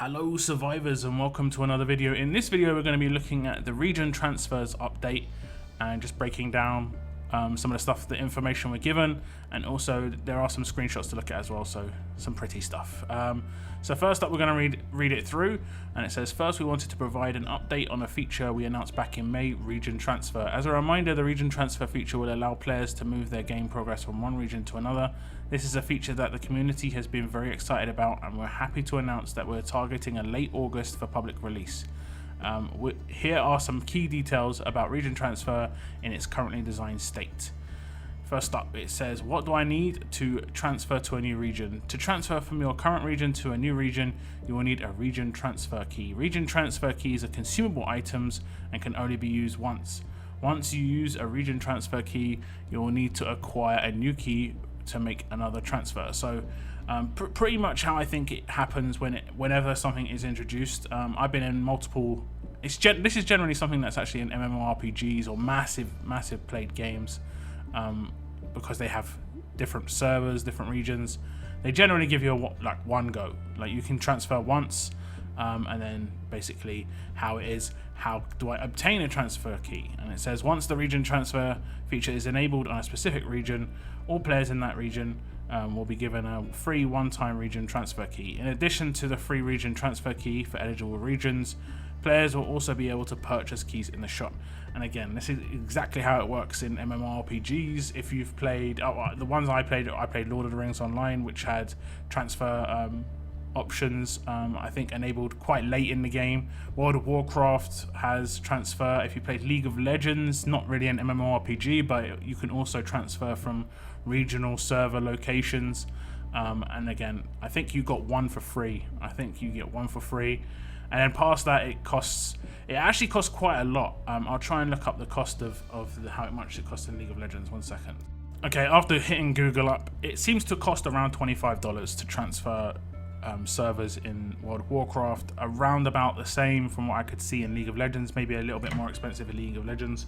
Hello survivors and welcome to another video. In this video we're going to be looking at the region transfers update and just breaking down some of the stuff, the information we're given, and also there are some screenshots to look at as well, so some pretty stuff. So first up we're going to read it through, and it says, first we wanted to provide an update on a feature we announced back in May, region transfer. As a reminder, the region transfer feature will allow players to move their game progress from one region to another. This is a feature that the community has been very excited about, and we're happy to announce that we're targeting a late August for public release. Here are some key details about region transfer in its currently designed state. First up, it says, what do I need to transfer to a new region? To transfer from your current region to a new region, you will need a region transfer key. Region transfer keys are consumable items and can only be used once. Once you use a region transfer key, you will need to acquire a new key to make another transfer. So pretty much how I think it happens whenever something is introduced. I've been in multiple, this is generally something that's actually in MMORPGs or massive played games, because they have different servers, different regions. They generally give you one go, like you can transfer once, and then basically how it is, how do I obtain a transfer key? And it says, once the region transfer feature is enabled on a specific region, all players in that region will be given a free one-time region transfer key. In addition to the free region transfer key for eligible regions, players will also be able to purchase keys in the shop. And again, this is exactly how it works in MMORPGs. If you've played, the ones I played Lord of the Rings Online, which had transfer options, I think enabled quite late in the game. World of Warcraft has transfer. If you played League of Legends, not really an MMORPG, but you can also transfer from regional server locations. And again, I think you got one for free. I think you get one for free. And then past that, it actually costs quite a lot. I'll try and look up the cost of how much it costs in League of Legends. 1 second. Okay, after hitting Google up, it seems to cost around $25 to transfer servers in World of Warcraft. Around about the same from what I could see in League of Legends, maybe a little bit more expensive in League of Legends.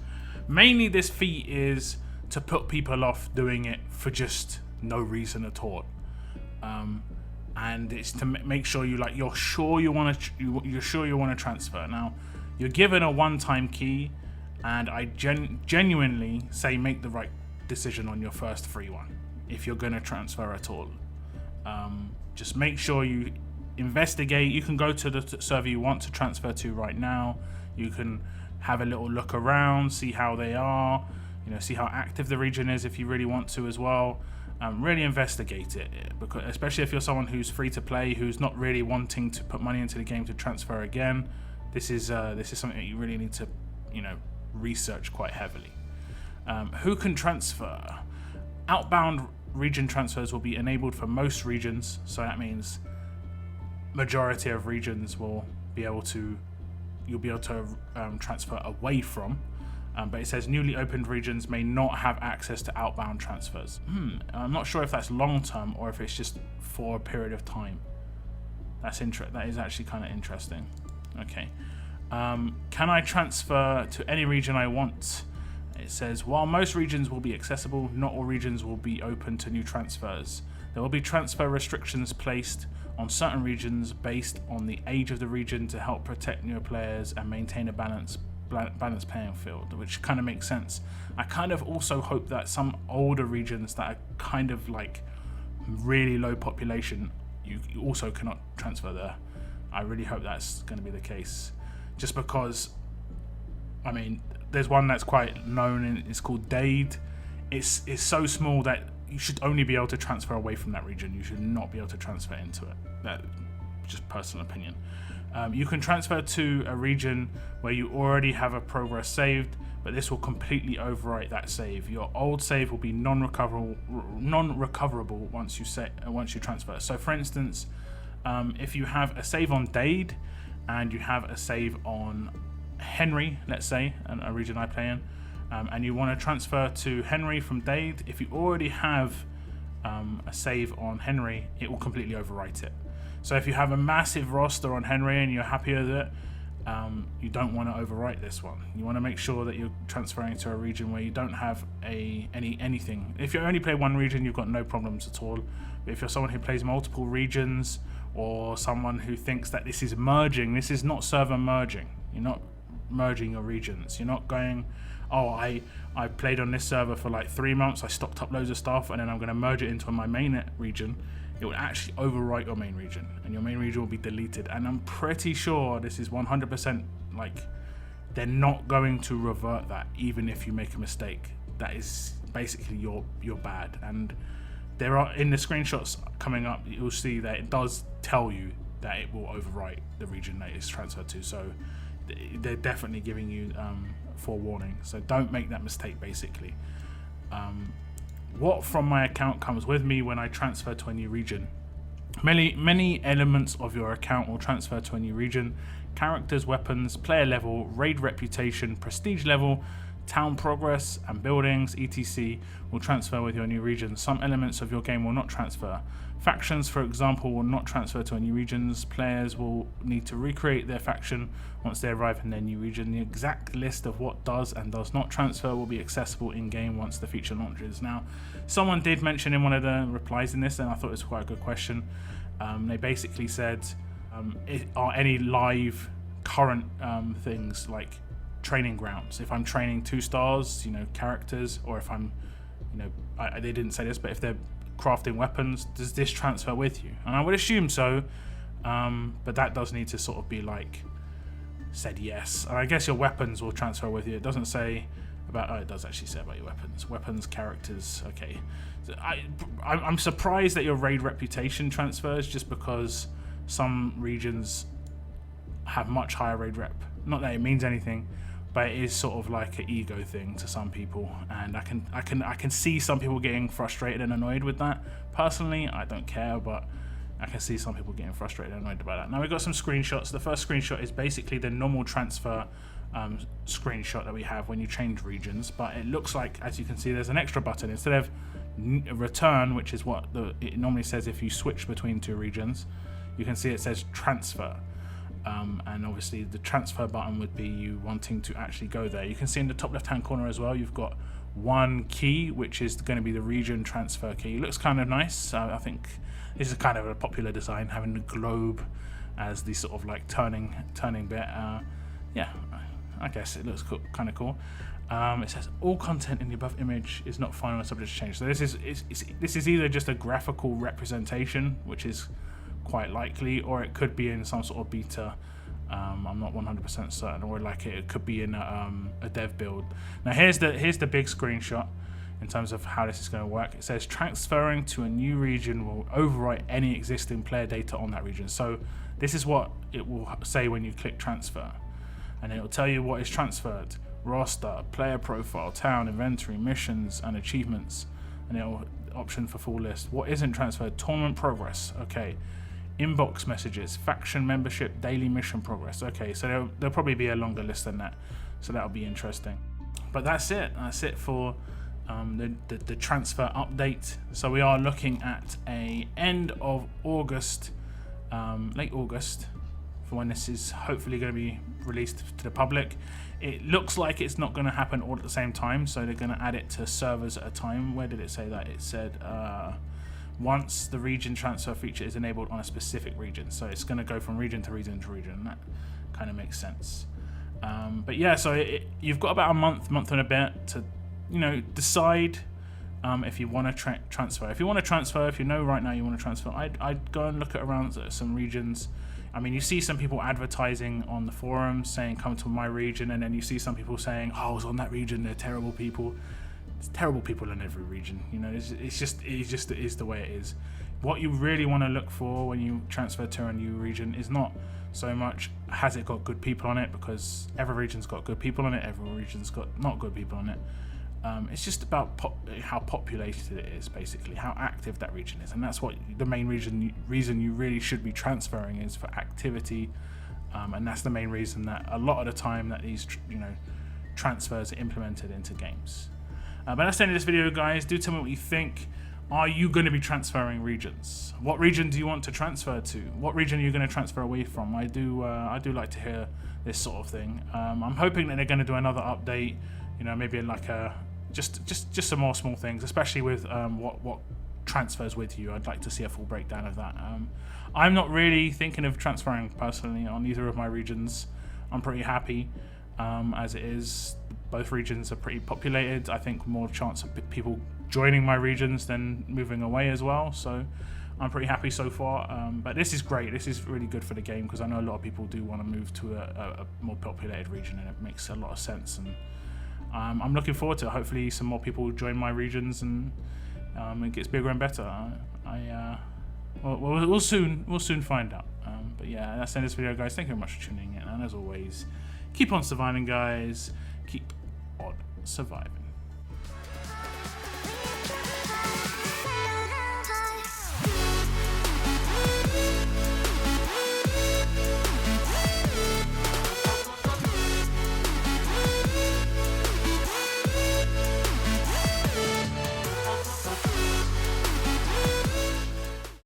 Mainly this fee is to put people off doing it for just no reason at all. And it's to make sure you're sure you want to transfer. Now, you're given a one-time key, and I genuinely say make the right decision on your first free one if you're going to transfer at all. Just make sure you investigate. You can go to the server you want to transfer to right now. You can have a little look around, see how they are, see how active the region is if you really want to as well. Really investigate it, because especially if you're someone who's free to play, who's not really wanting to put money into the game to transfer again. This is something that you really need to research quite heavily. Who can transfer? Outbound region transfers will be enabled for most regions, so that means majority of regions will be able to transfer away from. But it says newly opened regions may not have access to outbound transfers. I'm not sure if that's long term or if it's just for a period of time. That is actually kind of interesting. Okay. Can I transfer to any region I want? It says, while most regions will be accessible, not all regions will be open to new transfers. There will be transfer restrictions placed on certain regions based on the age of the region to help protect newer players and maintain a balanced playing field, which kind of makes sense. I kind of also hope that some older regions that are kind of like really low population, you also cannot transfer there. I really hope that's going to be the case, just because, I mean, there's one that's quite known, and it's called Dade. It's so small that you should only be able to transfer away from that region. You should not be able to transfer into it. That's just personal opinion. You can transfer to a region where you already have a progress saved, but this will completely overwrite that save. Your old save will be non-recoverable once you transfer. So, for instance, if you have a save on Dade and you have a save on Henry, let's say, a region I play in, and you want to transfer to Henry from Dade, if you already have a save on Henry, it will completely overwrite it. So if you have a massive roster on Henry and you're happy with it, you don't want to overwrite this one. You want to make sure that you're transferring to a region where you don't have anything. If you only play one region, you've got no problems at all. But if you're someone who plays multiple regions, or someone who thinks that this is merging. This is not server merging. You're not merging your regions. You're not going, oh, I played on this server for like 3 months, I stocked up loads of stuff, and then I'm going to merge it into my main region. It will actually overwrite your main region, and your main region will be deleted. And I'm pretty sure this is 100% like, they're not going to revert that even if you make a mistake. That is basically you're bad. And there are, in the screenshots coming up, you'll see that it does tell you that it will overwrite the region that it's transferred to. So they're definitely giving you forewarning. So don't make that mistake, basically. What from my account comes with me when I transfer to a new region? Many elements of your account will transfer to a new region. Characters, weapons, player level, raid reputation, prestige level, town progress and buildings, etc. will transfer with your new region. Some elements of your game will not transfer. Factions, for example, will not transfer to a new regions. Players will need to recreate their faction once they arrive in their new region. The exact list of what does and does not transfer will be accessible in-game once the feature launches. Now, someone did mention in one of the replies in this, and I thought it was quite a good question. They basically said, are any live current things like training grounds? If I'm training 2 stars, characters, or if I'm, they didn't say this, but if they're crafting weapons, does this transfer with you? And I would assume so, but that does need to sort of be like said yes. And I guess your weapons will transfer with you. It doesn't say about, it does actually say about your weapons, characters. Okay, so I'm surprised that your raid reputation transfers, just because some regions have much higher raid rep. Not that it means anything, but it is sort of like an ego thing to some people, and I can see some people getting frustrated and annoyed with that. Personally, I don't care, but I can see some people getting frustrated and annoyed about that. Now we've got some screenshots. The first screenshot is basically the normal transfer screenshot that we have when you change regions, but it looks like, as you can see, there's an extra button instead of return, which is what it normally says if you switch between 2 regions. You can see it says transfer. And obviously the transfer button would be you wanting to actually go there. You can see in the top left hand corner as well, you've got one key, which is going to be the region transfer key. It looks kind of nice. I think this is kind of a popular design, having the globe as the sort of like turning bit. Yeah, I guess it looks kind of cool. It says all content in the above image is not final and subject to change. So this is either just a graphical representation, which is quite likely, or it could be in some sort of beta. I'm not 100% certain, or like it could be in a dev build. Now here's the big screenshot in terms of how this is going to work. It says transferring to a new region will overwrite any existing player data on that region. So this is what it will say when you click transfer, and it will tell you what is transferred: roster, player profile, town, inventory, missions, and achievements. And it'll option for full list. What isn't transferred? Tournament progress. Okay. Inbox messages, faction membership, daily mission progress. Okay, so there'll probably be a longer list than that, so that'll be interesting. But that's it for the transfer update. So we are looking at a end of August, late August, for when this is hopefully going to be released to the public. It looks like it's not going to happen all at the same time, so they're going to add it to servers at a time. Where did it say that? It said once the region transfer feature is enabled on a specific region. So it's going to go from region to region to region, and that kind of makes sense. But yeah, so you've got about a month and a bit to, decide if you want to transfer. If you want to transfer, if you know right now you want to transfer, I'd go and look at around some regions. I mean, you see some people advertising on the forums saying come to my region, and then you see some people saying, oh, I was on that region, they're terrible people. It's terrible people in every region, it is the way it is. What you really want to look for when you transfer to a new region is not so much has it got good people on it, because every region's got good people on it, every region's got not good people on it. It's just about how populated it is, basically, how active that region is, and that's what the main reason you really should be transferring is for activity, and that's the main reason that a lot of the time that these transfers are implemented into games. But that's the end of this video, guys. Do tell me what you think. Are you going to be transferring regions? What region do you want to transfer to? What region are you going to transfer away from? I do like to hear this sort of thing. I'm hoping that they're going to do another update. Maybe like just some more small things, especially with what transfers with you. I'd like to see a full breakdown of that. I'm not really thinking of transferring personally on either of my regions. I'm pretty happy as it is. Both regions are pretty populated. I think more chance of people joining my regions than moving away as well. So I'm pretty happy so far. But this is great. This is really good for the game because I know a lot of people do want to move to a more populated region, and it makes a lot of sense. And I'm looking forward to it. Hopefully some more people join my regions and it gets bigger and better. We'll soon find out. But yeah, that's the end of this video, guys. Thank you very much for tuning in, and as always, keep on surviving, guys. Keep on surviving.